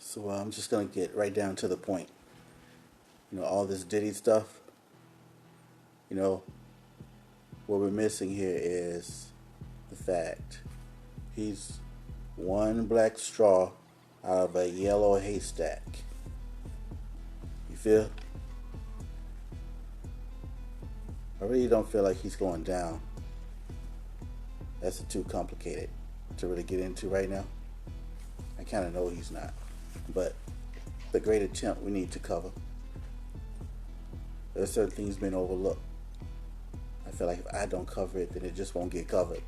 So I'm just gonna get right down to the point. All this Diddy stuff. You know, what we're missing here is the fact he's one black straw out of a yellow haystack. You feel? I really don't feel like he's going down. That's too complicated to really get into right now. I kind of know he's not. But the great attempt we need to cover. There are certain things being overlooked. I feel like if I don't cover it, then it just won't get covered.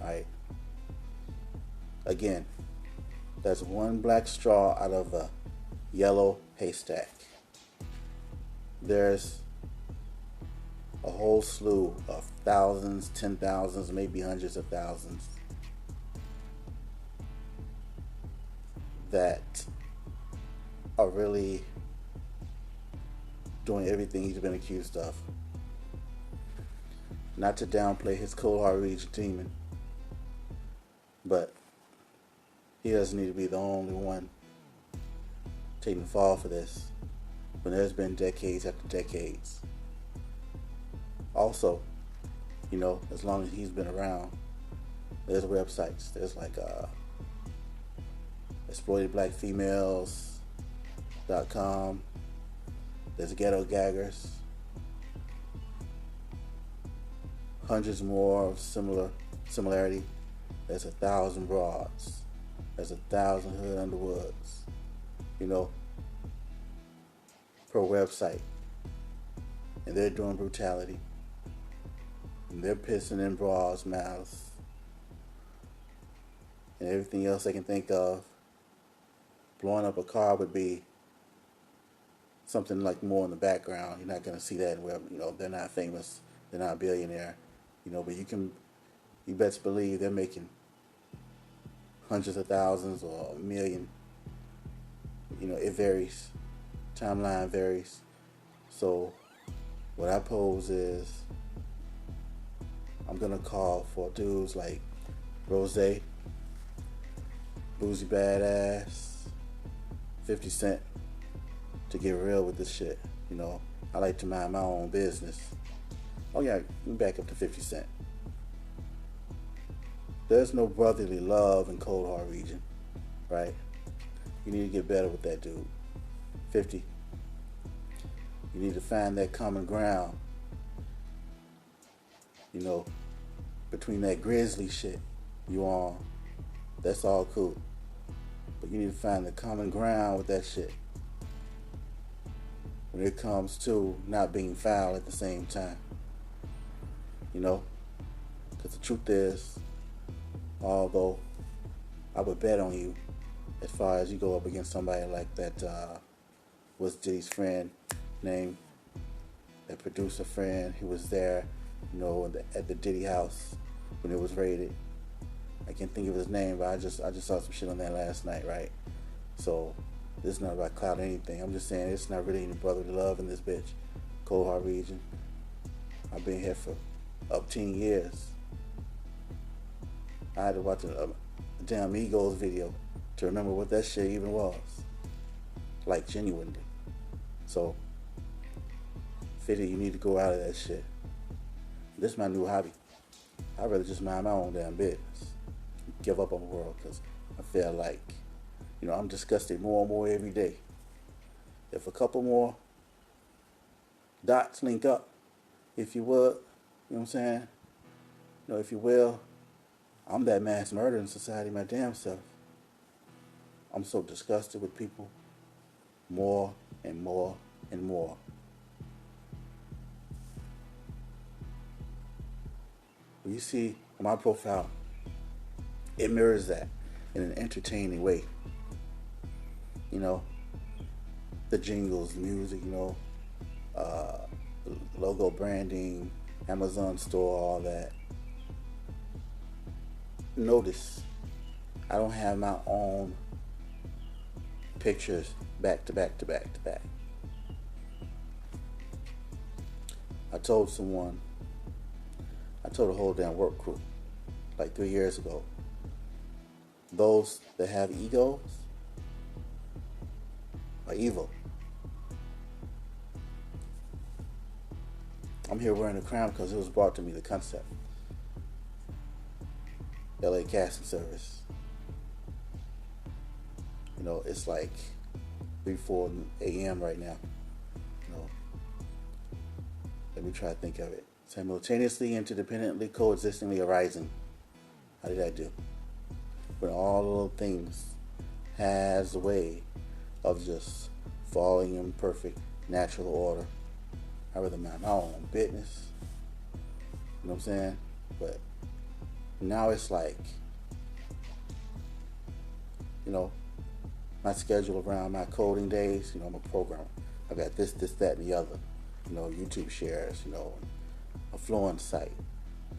Alright? Again, that's one black straw out of a yellow haystack. There's a whole slew of thousands, 10,000s, maybe hundreds of thousands that are really doing everything he's been accused of. Not to downplay his cold hard region demon, but he doesn't need to be the only one taking the fall for this when there's been decades after decades. Also, as long as he's been around, there's websites. There's like exploitedblackfemales.com. There's ghetto gaggers. Hundreds more of similarity. There's 1,000 broads. There's 1,000 Hood Underwoods. Per website. And they're doing brutality. And they're pissing in broads' mouths. And everything else they can think of. Blowing up a car would be something like more in the background. You're not going to see that where, they're not famous. They're not a billionaire. But you best believe they're making hundreds of thousands or a million. It varies. Timeline varies. So what I pose is I'm going to call for dudes like Rose, Boozy Badass, 50 Cent to get real with this shit. I like to mind my own business. Oh yeah, back up to 50 Cent. There's no brotherly love in Cold Hard region, right? You need to get better with that dude. 50. You need to find that common ground. Between that grizzly shit you on. That's all cool. But you need to find the common ground with that shit. When it comes to not being foul at the same time. Because the truth is, although I would bet on you as far as you go up against somebody like that, was Diddy's friend named, that producer friend who was there, at the Diddy house when it was raided. I can't think of his name, but I just saw some shit on that last night, right? So this is not about clout or anything. I'm just saying it's not really any brotherly love in this bitch. Cold Hard region. I've been here for up 10 years. I had to watch a damn Migos video to remember what that shit even was. Like, genuinely. So, 50, you need to go out of that shit. This is my new hobby. I'd rather just mind my own damn business. Give up on the world, because I feel like, I'm disgusted more and more every day. If a couple more dots link up, if you would, you know what I'm saying? If you will, I'm that mass murder in society my damn self. I'm so disgusted with people more and more and more. When you see on my profile, it mirrors that in an entertaining way. The jingles, the music, logo branding, Amazon store, all that. Notice, I don't have my own pictures back to back to back to back. I told a whole damn work crew like 3 years ago, those that have egos, or evil. I'm here wearing a crown because it was brought to me, the concept. LA casting service. You know, it's like 3-4 a.m. right now. You know, let me try to think of it. Simultaneously, interdependently, coexistingly arising. How did I do? When all little things has a way of just falling in perfect natural order. I rather mind my own business. You know what I'm saying? But now it's like, you know, my schedule around my coding days, you know, I'm a programmer. I got this, that, and the other. You know, YouTube shares, you know, a flowing site,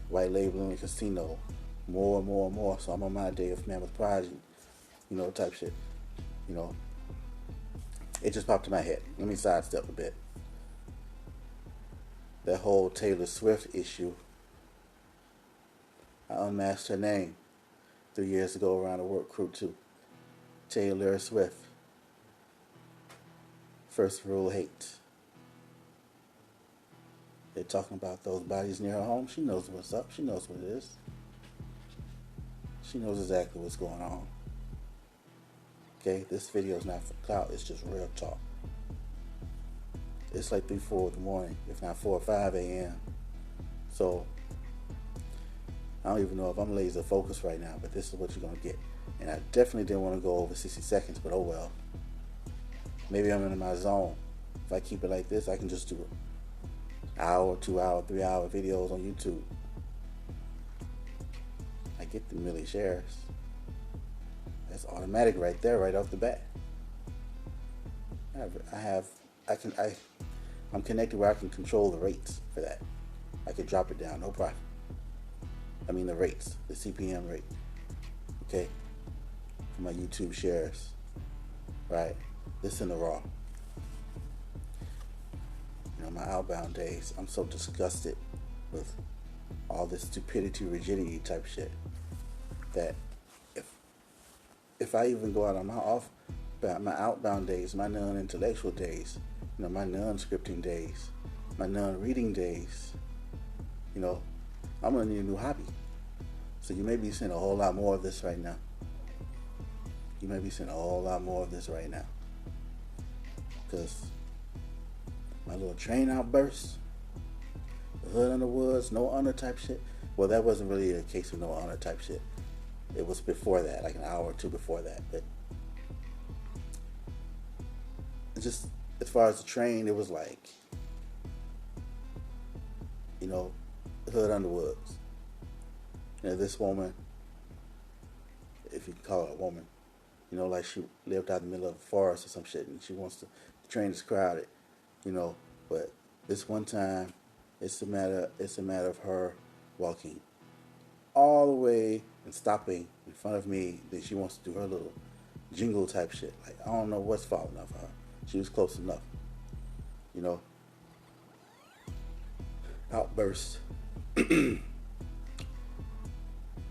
white labeling a casino, more and more and more. So I'm on my day of Mammoth Project, you know, type shit. You know, it just popped in my head. Let me sidestep a bit. That whole Taylor Swift issue, I unmasked her name 3 years ago around the work crew too. Taylor Swift. First rule, hate. They're talking about those bodies near her home. She knows what's up. She knows what it is. She knows exactly what's going on. Okay, this video is not for clout. It's just real talk. It's like 3-4 in the morning, if not 4 or 5 a.m. So I don't even know if I'm laser focused right now, but this is what you're gonna get. And I definitely didn't want to go over 60 seconds, but oh well. Maybe I'm in my zone. If I keep it like this, I can just do it. Hour, 2 hour, 3 hour videos on YouTube. I get the milli shares. That's automatic right there, right off the bat. I'm connected where I can control the rates for that. I can drop it down, no problem. I mean the rates, the CPM rate. Okay? For my YouTube shares. Right? This in the raw. You know, my outbound days, I'm so disgusted with all this stupidity, rigidity type shit that if I even go out on my outbound days, my non-intellectual days, you know, my non-scripting days, my non-reading days, you know, I'm gonna need a new hobby. So you may be seeing a whole lot more of this right now. You may be seeing a whole lot more of this right now. Because my little train outburst, the Hood Underwoods, no honor type shit. Well, that wasn't really a case of no honor type shit. It was before that, like an hour or two before that. But just as far as the train, it was like, you know, Hood Underwoods. You know, this woman, if you can call her a woman, you know, like she lived out in the middle of the forest or some shit, and she wants to, the train is crowded, you know, but this one time, it's a matter of her walking all the way and stopping in front of me. That she wants to do her little jingle type shit. Like, I don't know what's falling off her. She was close enough, you know. Outburst. And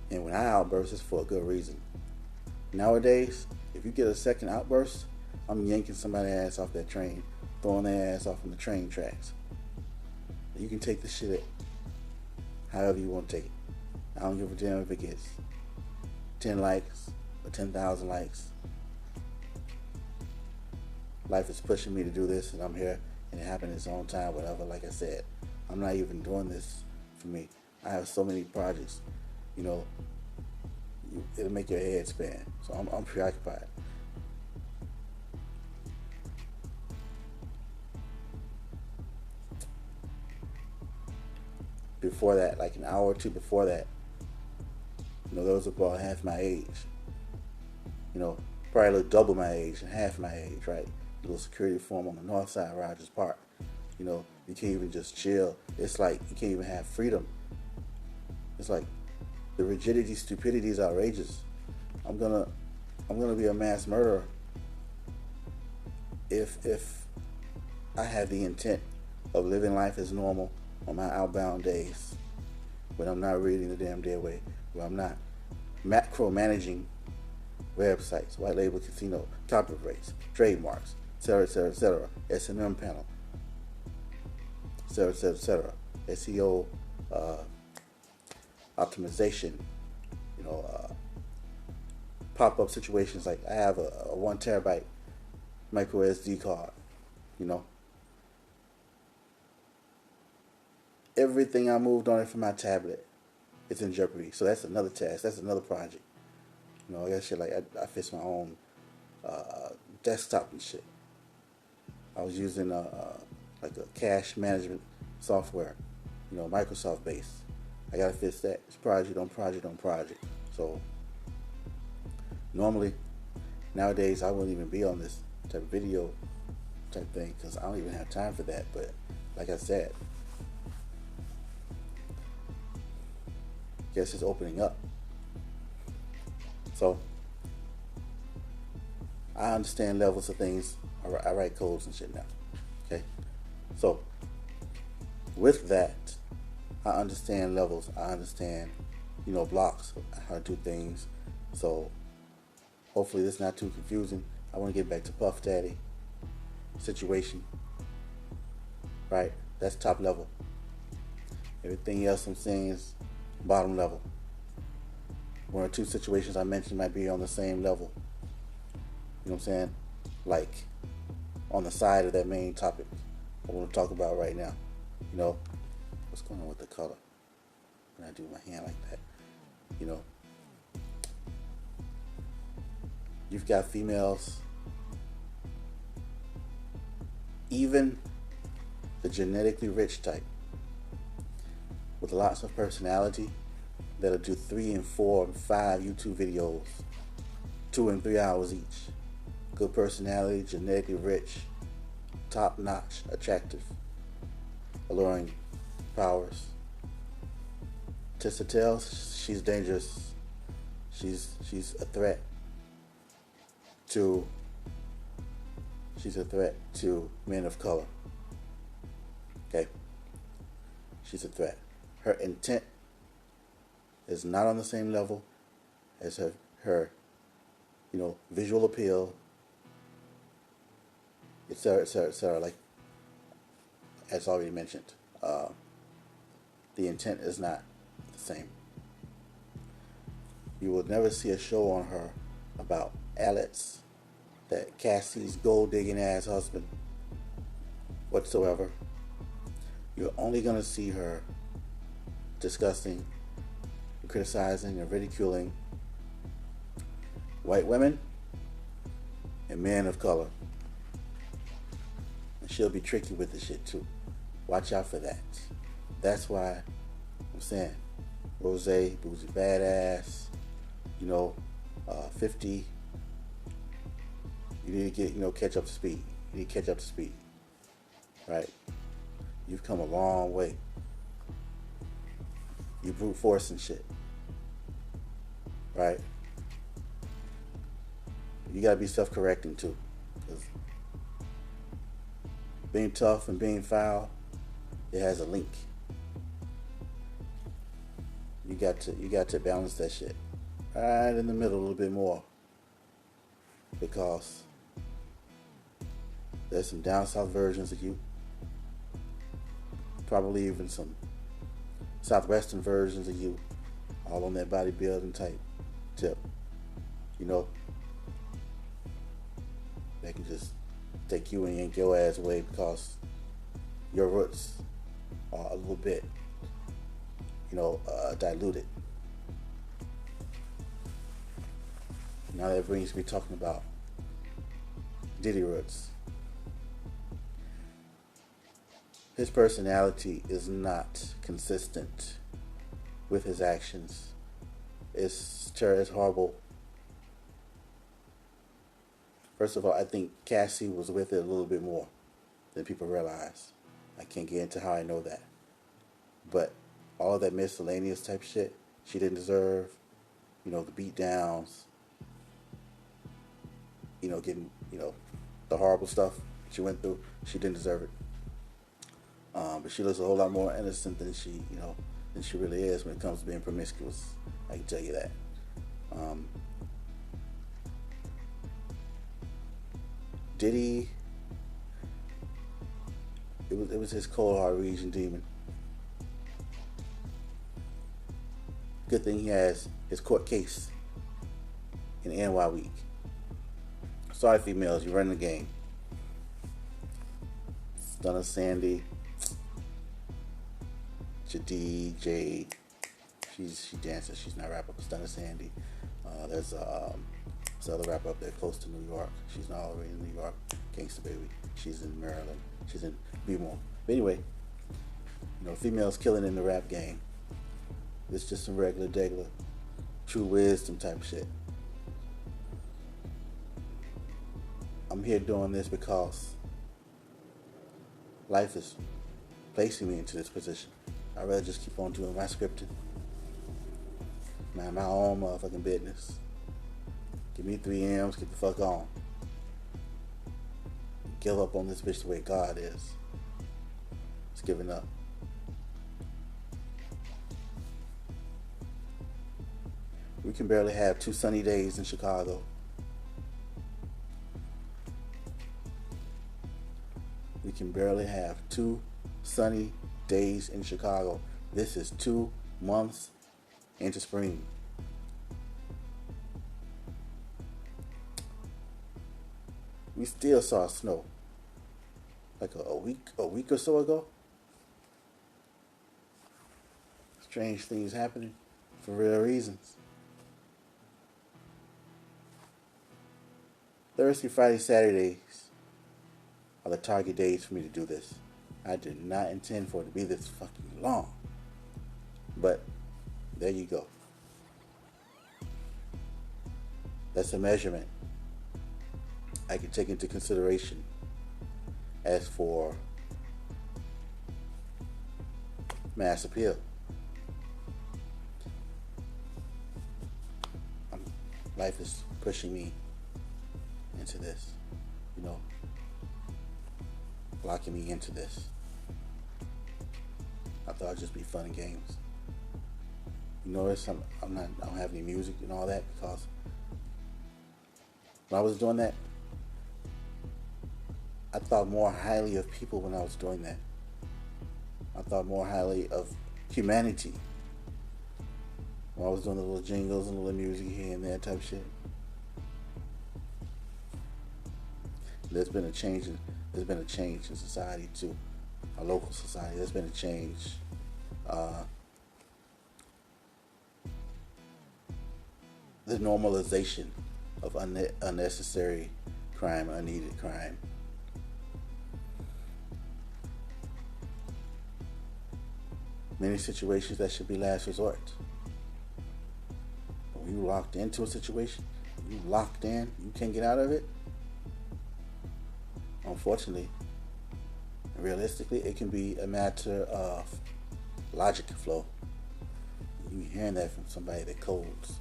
when I outburst, it's for a good reason. Nowadays, if you get a second outburst, I'm yanking somebody's ass off that train, throwing their ass off on the train tracks. You can take the shit however you want to take it. I don't give a damn if it gets 10 likes or 10,000 likes. Life is pushing me to do this, and I'm here, and it happened in its own time, whatever. Like I said, I'm not even doing this for me. I have so many projects, you know, it'll make your head spin. So I'm preoccupied. Before that, like an hour or two before that, you know, those about half my age. You know, probably a little double my age and half my age, right? A little security form on the north side of Rogers Park. You know, you can't even just chill. It's like you can't even have freedom. It's like the rigidity, stupidity is outrageous. I'm gonna be a mass murderer if I have the intent of living life as normal on my outbound days, when I'm not reading the damn dead way, where I'm not macro managing websites, white label casino, copyrights, trademarks, etc., etc., etc. S&M panel, etc., etc., etc. SEO optimization, you know, pop-up situations like I have a 1 terabyte micro SD card, you know. Everything I moved on it from my tablet is in jeopardy. So that's another task. That's another project. You know, I got shit like I fix my own desktop and shit. I was using like a cache management software, you know, Microsoft based. I gotta fix that. It's project on project on project. So normally nowadays I wouldn't even be on this type of video type thing because I don't even have time for that. But like I said, guess it's opening up. So I understand levels of things. I write codes and shit now. Okay, so with that, I understand levels. I understand, you know, blocks, how to do things. So hopefully this is not too confusing. I want to get back to Puff Daddy situation. Right, that's top level. Everything else I'm saying is bottom level. 1 or 2 situations I mentioned might be on the same level. You know what I'm saying? Like on the side of that main topic I want to talk about right now. You know, what's going on with the color when I do my hand like that? You know, you've got females, even the genetically rich type, with lots of personality, that'll do 3 and 4 and 5 YouTube videos, 2 and 3 hours each. Good personality, genetically rich, top notch, attractive, alluring powers. Tissa tells she's dangerous. She's a threat to men of color. Okay? She's a threat. Her intent is not on the same level as her you know, visual appeal, etc., etc., etc. Like as already mentioned, the intent is not the same. You will never see a show on her about Alex, that Cassie's gold digging ass husband, whatsoever. You're only gonna see her discussing, criticizing, and ridiculing white women and men of color. And she'll be tricky with the shit too. Watch out for that. That's why I'm saying Rose, Boozy Badass, you know, 50. You need to get, you know, catch up to speed. You need to catch up to speed. Right? You've come a long way. You brute force and shit. Right? You gotta be self-correcting too. Because being tough and being foul, it has a link. You got to balance that shit right in the middle a little bit more, because there's some down south versions of you, probably even some southwestern versions of you, all on that bodybuilding type tip. You know, they can just take you and yank your ass away because your roots are a little bit, you know, diluted. Now that brings me talking about Diddy roots. His personality is not consistent with his actions. It's horrible. First of all, I think Cassie was with it a little bit more than people realize. I can't get into how I know that. But all of that miscellaneous type shit, she didn't deserve. You know, the beat downs, you know, getting, you know, the horrible stuff she went through, she didn't deserve it. But she looks a whole lot more innocent than she really is when it comes to being promiscuous. I can tell you that. Diddy it was his cold hard region demon. Good thing he has his court case in NY week. Sorry, females, you run the game. Stunner Sandy, Jade, she dances. She's not a rapper. Stunner Sandy. There's this other rapper up there close to New York. She's not all the way in New York. Gangsta Baby. She's in Maryland. She's in B-More. But anyway, females killing in the rap game. It's just some regular, true wisdom type of shit. I'm here doing this because life is placing me into this position. I'd rather just keep on doing my scripting. Mind my own motherfucking business. Give me 3 M's, get the fuck on. Give up on this bitch the way God is. It's giving up. We can barely have 2 sunny days in Chicago. We can barely have 2 sunny days in Chicago. This is 2 months into spring. We still saw snow like a week or so ago. Strange things happening for real reasons. Thursday, Friday, Saturdays are the target days for me to do this. I did not intend for it to be this fucking long. But there you go. That's a measurement I can take into consideration as for mass appeal. Life is pushing me into this, locking me into this. I thought it'd just be fun and games. You notice I don't have any music and all that because when I was doing that, I thought more highly of people when I was doing that. I thought more highly of humanity when I was doing the little jingles and little music here and there type shit. There's been a change in society too, our local society. There's been a change. The normalization of unnecessary crime, unneeded crime. Many situations that should be last resort. But when you locked into a situation, you locked in, you can't get out of it. Unfortunately, realistically, it can be a matter of logic flow. You're hearing that from somebody that codes,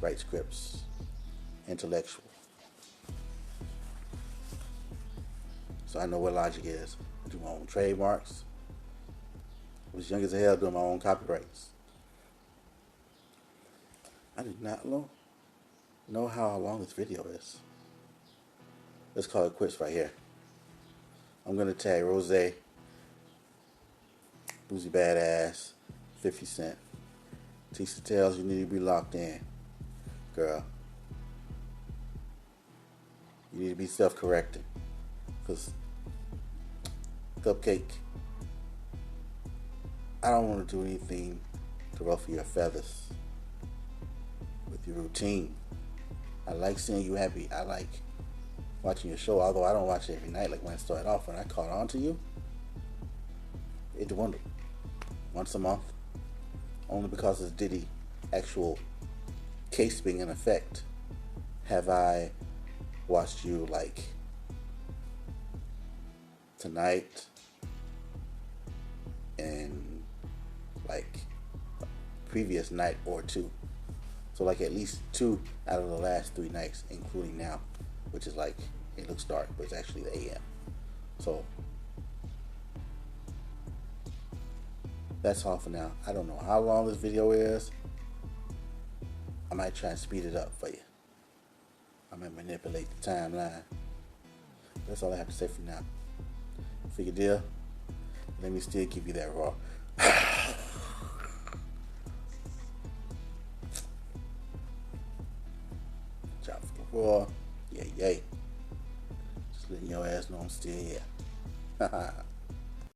writes scripts, intellectual. So I know what logic is. I do my own trademarks. I was young as hell doing my own copyrights. I did not know how long this video is. Let's call it quits right here. I'm going to tag Rose, Boozy Badass, 50 Cent. Tisha tells you need to be locked in. Girl. You need to be self-correcting. Because Cupcake, I don't want to do anything to ruffle your feathers with your routine. I like seeing you happy. I like watching your show, although I don't watch it every night. Like when I started off, when I caught on to you, it dwindled. Once a month, only because of Diddy actual case being in effect, have I watched you like tonight and like previous night or 2. So like at least 2 out of the last 3 nights, including now, which is like, it looks dark, but it's actually the AM. So that's all for now. I don't know how long this video is. I might try and speed it up for you. I might manipulate the timeline. That's all I have to say for now. Figure deal? Let me still give you that raw. Chop for the raw. Yay, yay. Just letting your ass know I'm still here.